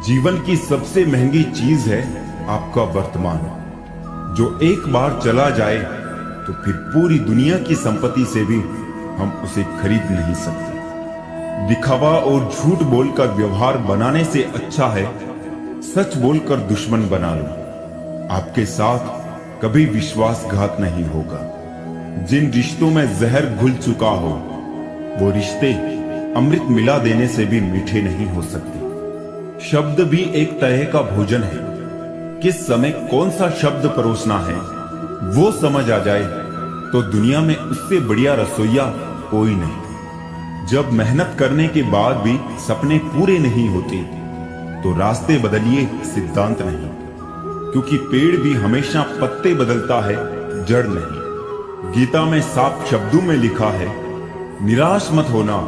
जीवन की सबसे महंगी चीज है आपका वर्तमान, जो एक बार चला जाए तो फिर पूरी दुनिया की संपत्ति से भी हम उसे खरीद नहीं सकते। दिखावा और झूठ बोलकर व्यवहार बनाने से अच्छा है सच बोलकर दुश्मन बना लो। आपके साथ कभी विश्वासघात नहीं होगा। जिन रिश्तों में जहर घुल चुका हो वो रिश्ते अमृत मिला देने से भी मीठे नहीं हो सकते। शब्द भी एक तरह का भोजन है। किस समय कौन सा शब्द परोसना है वो समझ आ जाए तो दुनिया में उससे बढ़िया रसोइया कोई नहीं। जब मेहनत करने के बाद भी सपने पूरे नहीं होते तो रास्ते बदलिए, सिद्धांत नहीं, क्योंकि पेड़ भी हमेशा पत्ते बदलता है, जड़ नहीं। गीता में साफ शब्दों में लिखा है, निराश मत होना,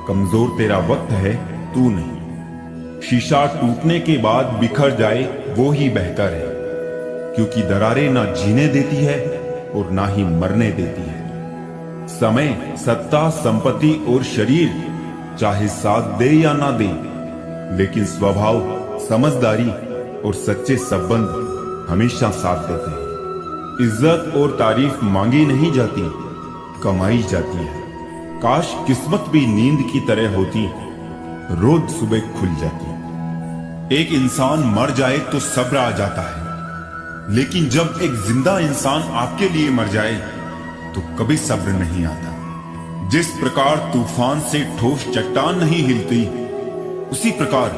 कमजोर तेरा वक्त है, तू नहीं। शीशा टूटने के बाद बिखर जाए वो ही बेहतर है, क्योंकि दरारें ना जीने देती है और ना ही मरने देती है। समय, सत्ता, संपत्ति और शरीर चाहे साथ दे या ना दे, लेकिन स्वभाव, समझदारी और सच्चे संबंध हमेशा साथ देते हैं। इज्जत और तारीफ मांगी नहीं जाती, कमाई जाती है। काश किस्मत भी नींद की तरह होती, रोज सुबह खुल जाती। एक इंसान मर जाए तो सब्र आ जाता है, लेकिन जब एक जिंदा इंसान आपके लिए मर जाए तो कभी सब्र नहीं आता। जिस प्रकार तूफान से ठोस चट्टान नहीं हिलती, उसी प्रकार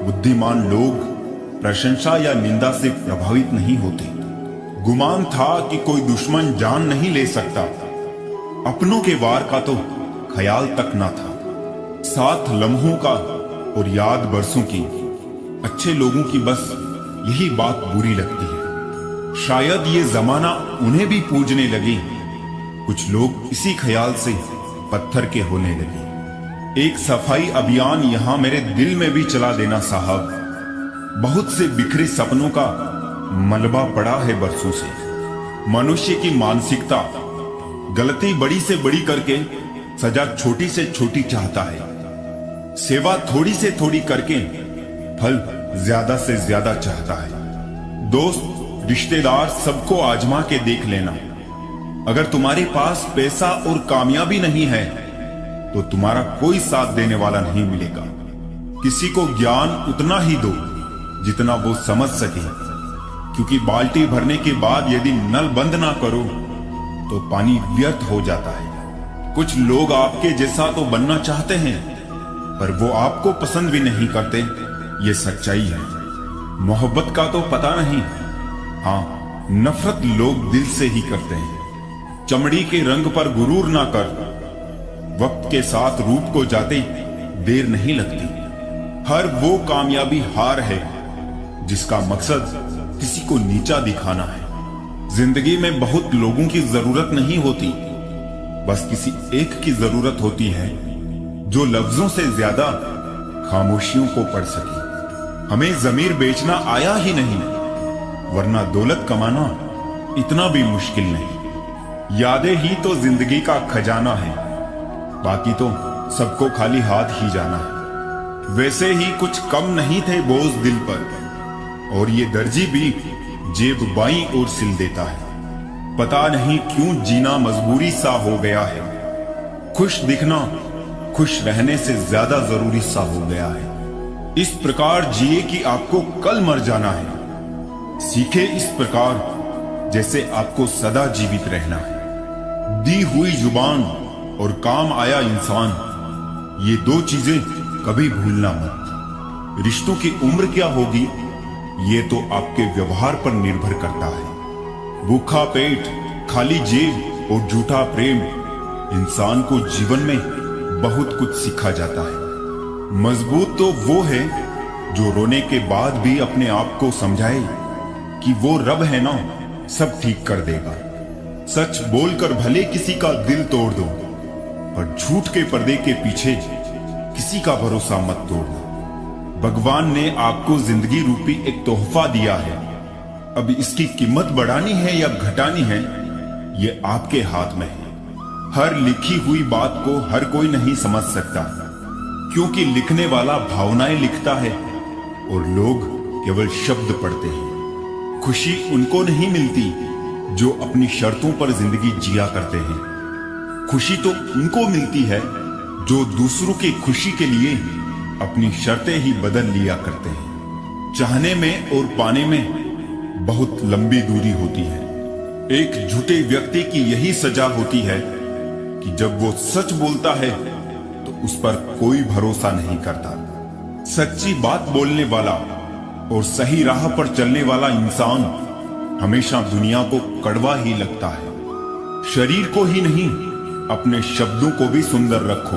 बुद्धिमान लोग प्रशंसा या निंदा से प्रभावित नहीं होते। गुमान था कि कोई दुश्मन जान नहीं ले सकता, अपनों के वार का तो ख्याल तक ना था। साथ लम्हों का और याद बरसों की, अच्छे लोगों की बस यही बात बुरी लगती है। शायद ये जमाना उन्हें भी पूजने लगे, कुछ लोग इसी ख्याल से पत्थर के होने लगे। एक सफाई अभियान यहां मेरे दिल में भी चला देना साहब। बहुत से बिखरे सपनों का मलबा पड़ा है बरसों से। मनुष्य की मानसिकता गलती बड़ी से बड़ी करके सजा छोटी से छोटी चाहता है। सेवा थोड़ी से थोड़ी करके फल ज्यादा से ज्यादा चाहता है। दोस्त, रिश्तेदार सबको आजमा के देख लेना। अगर तुम्हारे पास पैसा और कामयाबी नहीं है तो तुम्हारा कोई साथ देने वाला नहीं मिलेगा। किसी को ज्ञान उतना ही दो जितना वो समझ सके, क्योंकि बाल्टी भरने के बाद यदि नल बंद ना करो तो पानी व्यर्थ हो जाता है। कुछ लोग आपके जैसा तो बनना चाहते हैं, पर वो आपको पसंद भी नहीं करते, ये सच्चाई है। मोहब्बत का तो पता नहीं, हाँ, नफरत लोग दिल से ही करते हैं। चमड़ी के रंग पर गुरूर ना कर, वक्त के साथ रूप को जाते देर नहीं लगती। हर वो कामयाबी हार है जिसका मकसद किसी को नीचा दिखाना है। जिंदगी में बहुत लोगों की जरूरत नहीं होती, बस किसी एक की जरूरत होती है जो लफ्जों से ज्यादा खामोशियों को पढ़ सके। हमें जमीर बेचना आया ही नहीं, वरना दौलत कमाना इतना भी मुश्किल नहीं। यादें ही तो जिंदगी का खजाना है, बाकी तो सबको खाली हाथ ही जाना है। वैसे ही कुछ कम नहीं थे बोझ दिल पर, और ये दर्जी भी जेब बाईं ओर सिल देता है। पता नहीं क्यों जीना मजबूरी सा हो गया है। खुश दिखना खुश रहने से ज्यादा जरूरी सा हो गया है। इस प्रकार जिए कि आपको कल मर जाना है। सीखे इस प्रकार जैसे आपको सदा जीवित रहना है। दी हुई जुबान और काम आया इंसान, ये दो चीजें कभी भूलना मत। रिश्तों की उम्र क्या होगी ये तो आपके व्यवहार पर निर्भर करता है। भूखा पेट, खाली जेब और झूठा प्रेम इंसान को जीवन में बहुत कुछ सिखा जाता है। मजबूत तो वो है जो रोने के बाद भी अपने आप को समझाए कि वो रब है ना, सब ठीक कर देगा। सच बोलकर भले किसी का दिल तोड़ दो, पर झूठ के पर्दे के पीछे किसी का भरोसा मत तोड़ना। भगवान ने आपको जिंदगी रूपी एक तोहफा दिया है। अब इसकी कीमत बढ़ानी है या घटानी है, ये आपके हाथ में है। हर लिखी हुई बात को हर कोई नहीं समझ सकता, क्योंकि लिखने वाला भावनाएं लिखता है, और लोग केवल शब्द पढ़ते हैं। खुशी उनको नहीं मिलती जो अपनी शर्तों पर जिंदगी जिया करते हैं। खुशी तो उनको मिलती है जो दूसरों की खुशी के लिए अपनी शर्तें ही बदल लिया करते हैं। चाहने में और पाने में बहुत लंबी दूरी होती है। एक झूठे व्यक्ति की यही सजा होती है कि जब वो सच बोलता है तो उस पर कोई भरोसा नहीं करता। सच्ची बात बोलने वाला और सही राह पर चलने वाला इंसान हमेशा दुनिया को कड़वा ही लगता है। शरीर को ही नहीं, अपने शब्दों को भी सुंदर रखो।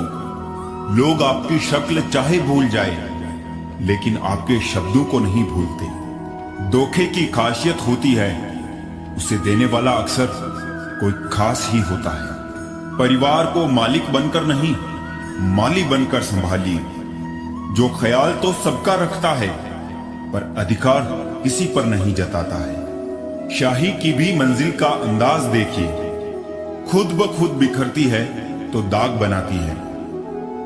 लोग आपकी शक्ल चाहे भूल जाए, लेकिन आपके शब्दों को नहीं भूलते। धोखे की खासियत होती है, उसे देने वाला अक्सर कोई खास ही होता है। परिवार को मालिक बनकर नहीं, माली बनकर संभालिए। जो ख्याल तो सबका रखता है, पर अधिकार किसी पर नहीं जताता है। शाही की भी मंजिल का अंदाज देखिए, खुद ब खुद बिखरती है तो दाग बनाती है।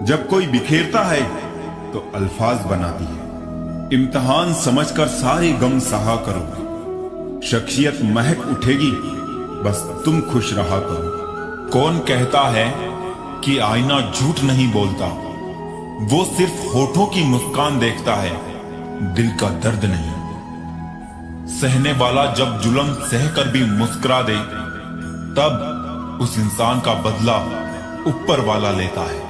जब कोई बिखेरता है तो अल्फाज बनाती है। इम्तिहान समझकर सारे गम सहा करो। शख्सियत महक उठेगी, बस तुम खुश रहा करो। कौन कहता है कि आईना झूठ नहीं बोलता? वो सिर्फ होठों की मुस्कान देखता है, दिल का दर्द नहीं। सहने वाला जब जुल्म सहकर भी मुस्कुरा दे, तब उस इंसान का बदला ऊपर वाला लेता है।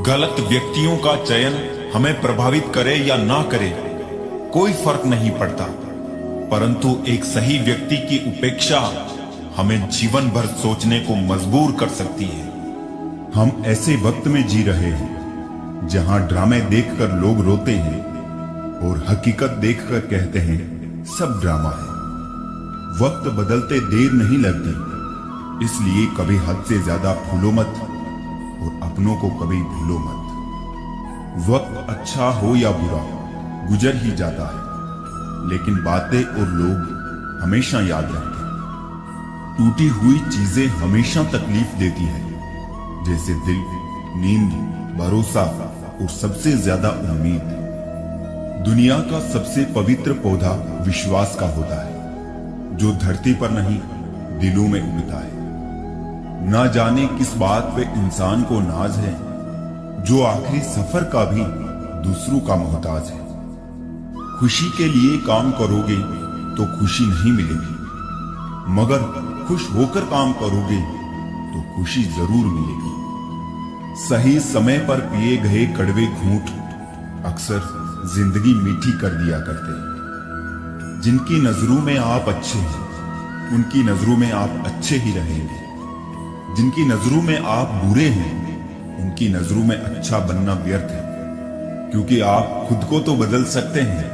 गलत व्यक्तियों का चयन हमें प्रभावित करे या ना करे, कोई फर्क नहीं पड़ता, परंतु एक सही व्यक्ति की उपेक्षा हमें जीवन भर सोचने को मजबूर कर सकती है। हम ऐसे वक्त में जी रहे हैं जहां ड्रामे देखकर लोग रोते हैं और हकीकत देखकर कहते हैं सब ड्रामा है। वक्त बदलते देर नहीं लगती, इसलिए कभी हद से ज्यादा फूलो मत और अपनों को कभी भूलो मत। वक्त अच्छा हो या बुरा गुजर ही जाता है, लेकिन बातें और लोग हमेशा याद रहते हैं। टूटी हुई चीजें हमेशा तकलीफ देती है, जैसे दिल, नींद, भरोसा और सबसे ज्यादा उम्मीद। दुनिया का सबसे पवित्र पौधा विश्वास का होता है, जो धरती पर नहीं दिलों में उगता है। ना जाने किस बात पे इंसान को नाज है, जो आखिरी सफर का भी दूसरों का मोहताज है। खुशी के लिए काम करोगे तो खुशी नहीं मिलेगी, मगर खुश होकर काम करोगे तो खुशी जरूर मिलेगी। सही समय पर पिए गए कड़वे घूंट अक्सर जिंदगी मीठी कर दिया करते हैं। जिनकी नजरों में आप अच्छे हैं, उनकी नजरों में आप अच्छे ही रहेंगे। जिनकी नजरों में आप बुरे हैं, उनकी नजरों में अच्छा बनना व्यर्थ है, क्योंकि आप खुद को तो बदल सकते हैं,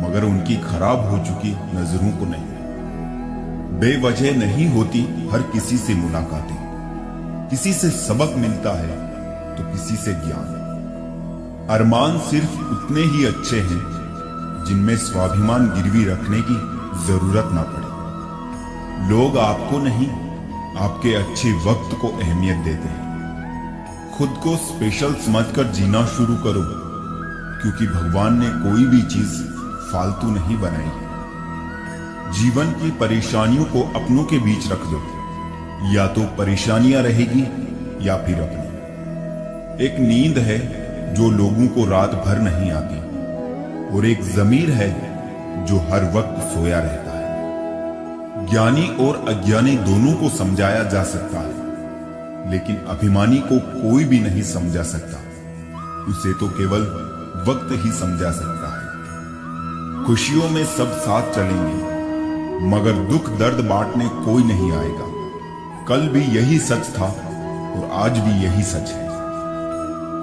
मगर उनकी खराब हो चुकी नजरों को नहीं। बेवजह नहीं होती हर किसी से मुलाकातें, किसी से सबक मिलता है तो किसी से ज्ञान। अरमान सिर्फ उतने ही अच्छे हैं जिनमें स्वाभिमान गिरवी रखने की जरूरत ना पड़े। लोग आपको नहीं, आपके अच्छे वक्त को अहमियत देते हैं। खुद को स्पेशल समझकर जीना शुरू करो, क्योंकि भगवान ने कोई भी चीज फालतू नहीं बनाई है। जीवन की परेशानियों को अपनों के बीच रख दो, या तो परेशानियां रहेगी या फिर अपनी। एक नींद है जो लोगों को रात भर नहीं आती, और एक जमीर है जो हर वक्त सोया रहता है। ज्ञानी और अज्ञानी दोनों को समझाया जा सकता है, लेकिन अभिमानी को कोई भी नहीं समझा सकता। उसे तो केवल वक्त ही समझा सकता है। खुशियों में सब साथ चलेंगे, मगर दुख दर्द बांटने कोई नहीं आएगा। कल भी यही सच था और आज भी यही सच है।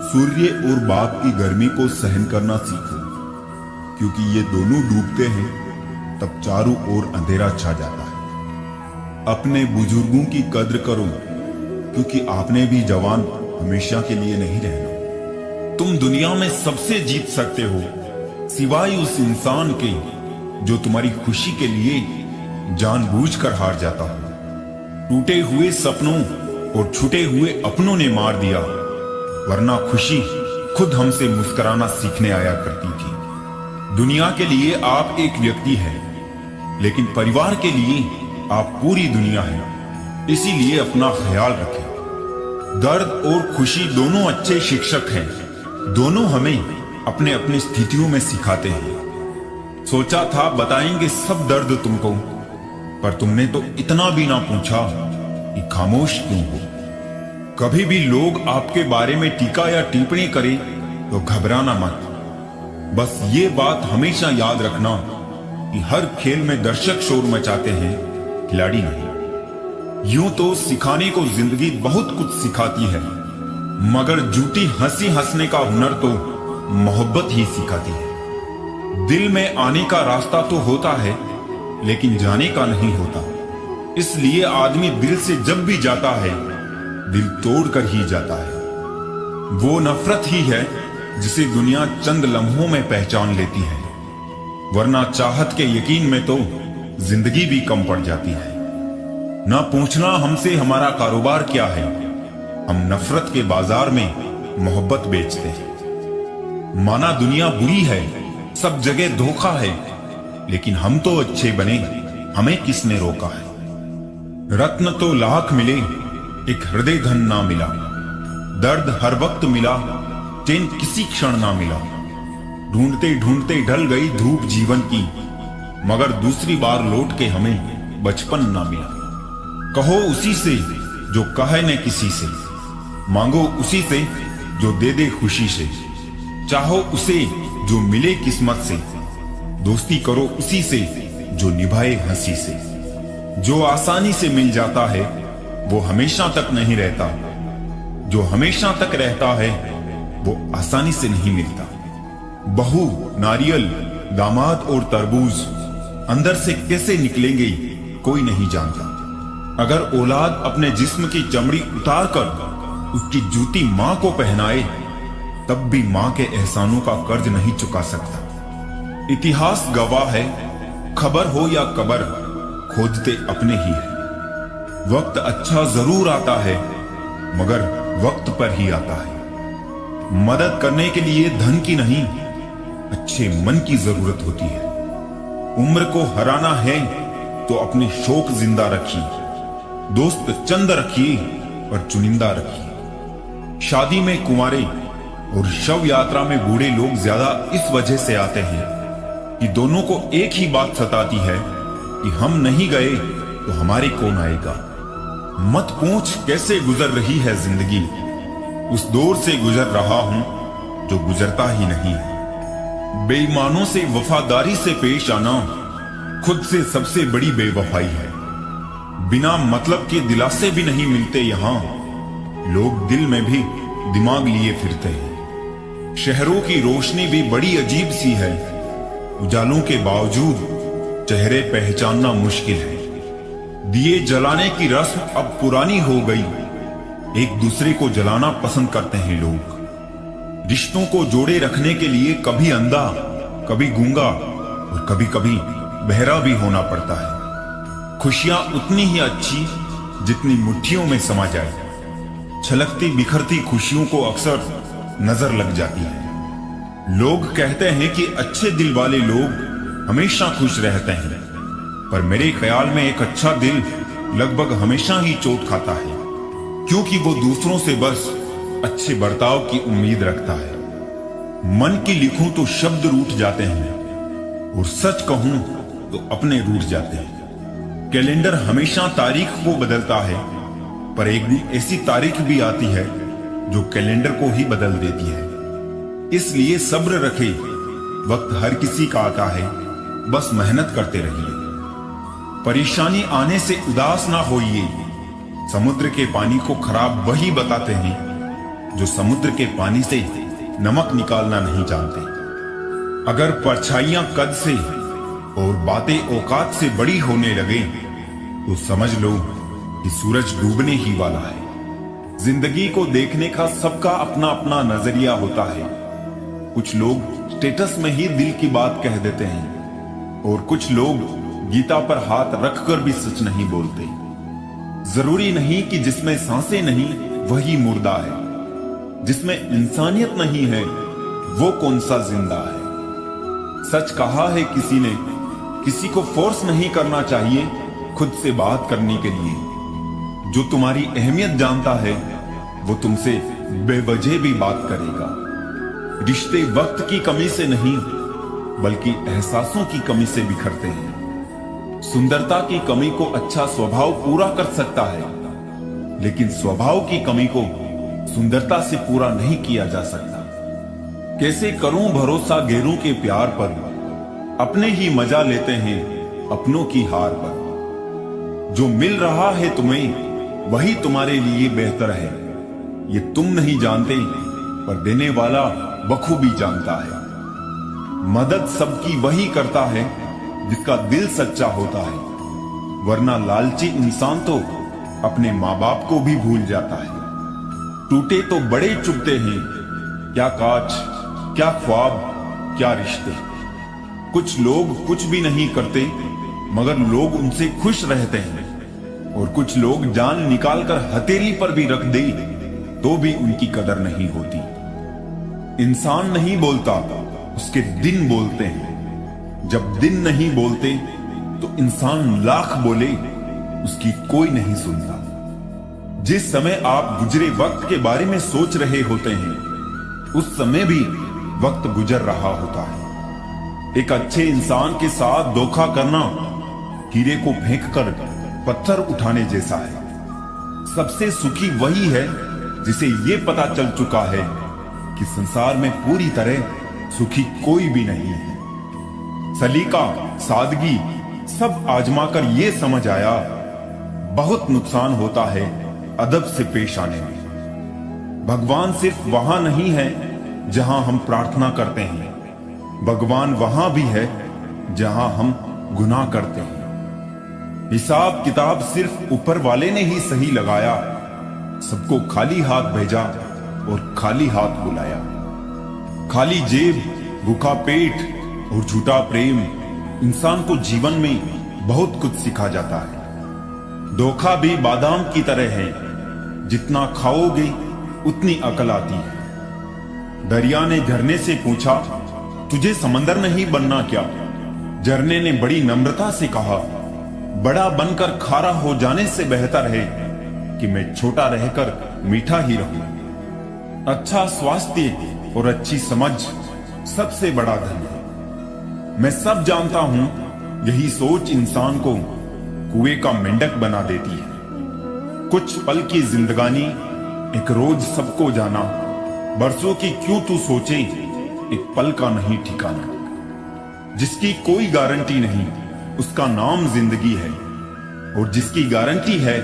सूर्य और बाप की गर्मी को सहन करना सीखो, क्योंकि ये दोनों डूबते हैं तब चारों ओर अंधेरा छा जाता है। अपने बुजुर्गों की कद्र करो, क्योंकि आपने भी जवान हमेशा के लिए नहीं रहना। तुम दुनिया में सबसे जीत सकते हो, सिवाय उस इंसान के जो तुम्हारी खुशी के लिए जानबूझकर हार जाता हो। टूटे हुए सपनों और छूटे हुए अपनों ने मार दिया, वरना खुशी खुद हमसे मुस्कुराना सीखने आया करती थी। दुनिया के लिए आप एक व्यक्ति हैं, लेकिन परिवार के लिए आप पूरी दुनिया हैं। इसीलिए अपना ख्याल रखें। दर्द और खुशी दोनों अच्छे शिक्षक हैं। दोनों हमें अपने अपनी स्थितियों में सिखाते हैं। सोचा था बताएंगे सब दर्द तुमको, पर तुमने तो इतना भी ना पूछा कि खामोश क्यों हो। कभी भी लोग आपके बारे में टीका या टिप्पणी करें तो घबराना मत। बस ये बात हमेशा याद रखना कि हर खेल में दर्शक शोर मचाते हैं, खिलाड़ी नहीं। यूं तो सिखाने को जिंदगी बहुत कुछ सिखाती है, मगर झूठी हंसी हंसने का हुनर तो मोहब्बत ही सिखाती है। दिल में आने का रास्ता तो होता है, लेकिन जाने का नहीं होता। इसलिए आदमी दिल से जब भी जाता है, दिल तोड़कर ही जाता है। वो नफरत ही है जिसे दुनिया चंद लम्हों में पहचान लेती है, वरना चाहत के यकीन में तो जिंदगी भी कम पड़ जाती है। ना पूछना हमसे हमारा कारोबार क्या है, हम नफरत के बाजार में मोहब्बत बेचते हैं। माना दुनिया बुरी है, सब जगह धोखा है, लेकिन हम तो अच्छे बने, हमें किसने रोका है। रत्न तो लाख मिले, एक हृदय धन ना मिला। दर्द हर वक्त मिला, चैन किसी क्षण ना मिला। ढूंढते ढूंढते ढल गई धूप जीवन की, मगर दूसरी बार लौट के हमें बचपन ना मिला। कहो उसी से जो कहे न किसी से, मांगो उसी से जो दे दे खुशी से। चाहो उसे जो मिले किस्मत से, दोस्ती करो उसी से जो निभाए हंसी से। जो आसानी से मिल जाता है वो हमेशा तक नहीं रहता, जो हमेशा तक रहता है वो आसानी से नहीं मिलता। बहू, नारियल, दामाद और तरबूज अंदर से कैसे निकलेंगे कोई नहीं जानता। अगर औलाद अपने जिस्म की चमड़ी उतार कर उसकी जूती मां को पहनाए, तब भी मां के एहसानों का कर्ज नहीं चुका सकता। इतिहास गवाह है, खबर हो या कबर, खोजते अपने ही है। वक्त अच्छा जरूर आता है, मगर वक्त पर ही आता है। मदद करने के लिए धन की नहीं, अच्छे मन की जरूरत होती है। उम्र को हराना है तो अपने शौक जिंदा रखिए। दोस्त चंद रखिए पर चुनिंदा रखिए। शादी में कुंवारे और शव यात्रा में बूढ़े लोग ज्यादा इस वजह से आते हैं कि दोनों को एक ही बात सताती है कि हम नहीं गए तो हमारे कौन आएगा। मत पूछ कैसे गुजर रही है जिंदगी, उस दौर से गुजर रहा हूं जो गुजरता ही नहीं है। बेईमानों से वफादारी से पेश आना खुद से सबसे बड़ी बेवफाई है। बिना मतलब के दिलासे भी नहीं मिलते यहां, लोग दिल में भी दिमाग लिए फिरते हैं। शहरों की रोशनी भी बड़ी अजीब सी है, उजालों के बावजूद चेहरे पहचानना मुश्किल है। दिए जलाने की रस्म अब पुरानी हो गई, एक दूसरे को जलाना पसंद करते हैं लोग। रिश्तों को जोड़े रखने के लिए कभी अंधा, कभी गूंगा और कभी कभी बहरा भी होना पड़ता है। खुशियां उतनी ही अच्छी जितनी मुट्ठियों में समा जाए। छलकती बिखरती खुशियों को अक्सर नजर लग जाती है। लोग कहते हैं कि अच्छे दिल वाले लोग हमेशा खुश रहते हैं, पर मेरे ख्याल में एक अच्छा दिल लगभग हमेशा ही चोट खाता है, क्योंकि वो दूसरों से बस अच्छे बर्ताव की उम्मीद रखता है। मन की लिखूं तो शब्द रूठ जाते हैं, और सच कहूं तो अपने रूठ जाते हैं। कैलेंडर हमेशा तारीख को बदलता है, पर एक दिन ऐसी तारीख भी आती है जो कैलेंडर को ही बदल देती है। इसलिए सब्र रखे, वक्त हर किसी का आता है, बस मेहनत करते रहिए। परेशानी आने से उदास ना होइए। समुद्र के पानी को खराब वही बताते हैं जो समुद्र के पानी से नमक निकालना नहीं जानते। अगर परछाइयां कद से और बातें औकात से बड़ी होने लगे तो समझ लो कि सूरज डूबने ही वाला है। जिंदगी को देखने का सबका अपना अपना नजरिया होता है। कुछ लोग स्टेटस में ही दिल की बात कह देते हैं, और कुछ लोग गीता पर हाथ रखकर भी सच नहीं बोलते। जरूरी नहीं कि जिसमें सांसें नहीं वही मुर्दा है, जिसमें इंसानियत नहीं है वो कौन सा जिंदा है। सच कहा है किसी ने, किसी को फोर्स नहीं करना चाहिए खुद से बात करने के लिए। जो तुम्हारी अहमियत जानता है वो तुमसे बेवजह भी बात करेगा। रिश्ते वक्त की कमी से नहीं बल्कि एहसासों की कमी से बिखरते हैं। सुंदरता की कमी को अच्छा स्वभाव पूरा कर सकता है, लेकिन स्वभाव की कमी को सुंदरता से पूरा नहीं किया जा सकता। कैसे करूं भरोसा गैरों के प्यार पर, अपने ही मजा लेते हैं अपनों की हार पर। जो मिल रहा है तुम्हें वही तुम्हारे लिए बेहतर है, ये तुम नहीं जानते पर देने वाला बखूबी जानता है। मदद सबकी वही करता है जिसका दिल सच्चा होता है, वरना लालची इंसान तो अपने माँ बाप को भी भूल जाता है। टूटे तो बड़े चुभते हैं, क्या कांच, क्या ख्वाब, क्या रिश्ते। कुछ लोग कुछ भी नहीं करते मगर लोग उनसे खुश रहते हैं, और कुछ लोग जान निकालकर हथेली पर भी रख दे तो भी उनकी कदर नहीं होती। इंसान नहीं बोलता, उसके दिन बोलते हैं। जब दिन नहीं बोलते तो इंसान लाख बोले उसकी कोई नहीं सुनता। जिस समय आप गुजरे वक्त के बारे में सोच रहे होते हैं, उस समय भी वक्त गुजर रहा होता है। एक अच्छे इंसान के साथ धोखा करना हीरे को फेंककर पत्थर उठाने जैसा है। सबसे सुखी वही है जिसे यह पता चल चुका है कि संसार में पूरी तरह सुखी कोई भी नहीं है। सलीका, सादगी सब आजमाकर यह समझ आया, बहुत नुकसान होता है अदब से पेश आने में। भगवान सिर्फ वहां नहीं है जहां हम प्रार्थना करते हैं, भगवान वहां भी है जहां हम गुनाह करते हैं। हिसाब किताब सिर्फ ऊपर वाले ने ही सही लगाया, सबको खाली हाथ भेजा और खाली हाथ बुलाया। खाली जेब, भूखा पेट और झूठा प्रेम इंसान को जीवन में बहुत कुछ सिखा जाता है। धोखा भी बादाम की तरह है, जितना खाओगे उतनी अकल आती है। दरिया ने झरने से पूछा, तुझे समंदर नहीं बनना क्या? झरने ने बड़ी नम्रता से कहा, बड़ा बनकर खारा हो जाने से बेहतर है कि मैं छोटा रहकर मीठा ही रहूं। अच्छा स्वास्थ्य और अच्छी समझ सबसे बड़ा धन है। मैं सब जानता हूं, यही सोच इंसान को कुएं का मेंढक बना देती है। कुछ पल की जिंदगानी, एक रोज सबको जाना, बरसों की क्यों तू सोचे, एक पल का नहीं ठिकाना। जिसकी कोई गारंटी नहीं उसका नाम जिंदगी है, और जिसकी गारंटी है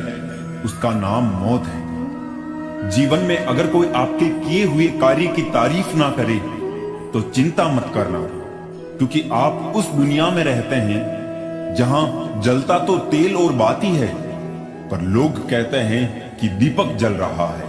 उसका नाम मौत है। जीवन में अगर कोई आपके किए हुए कार्य की तारीफ ना करे तो चिंता मत करना, क्योंकि आप उस दुनिया में रहते हैं जहां जलता तो तेल और बाती है, पर लोग कहते हैं कि दीपक जल रहा है।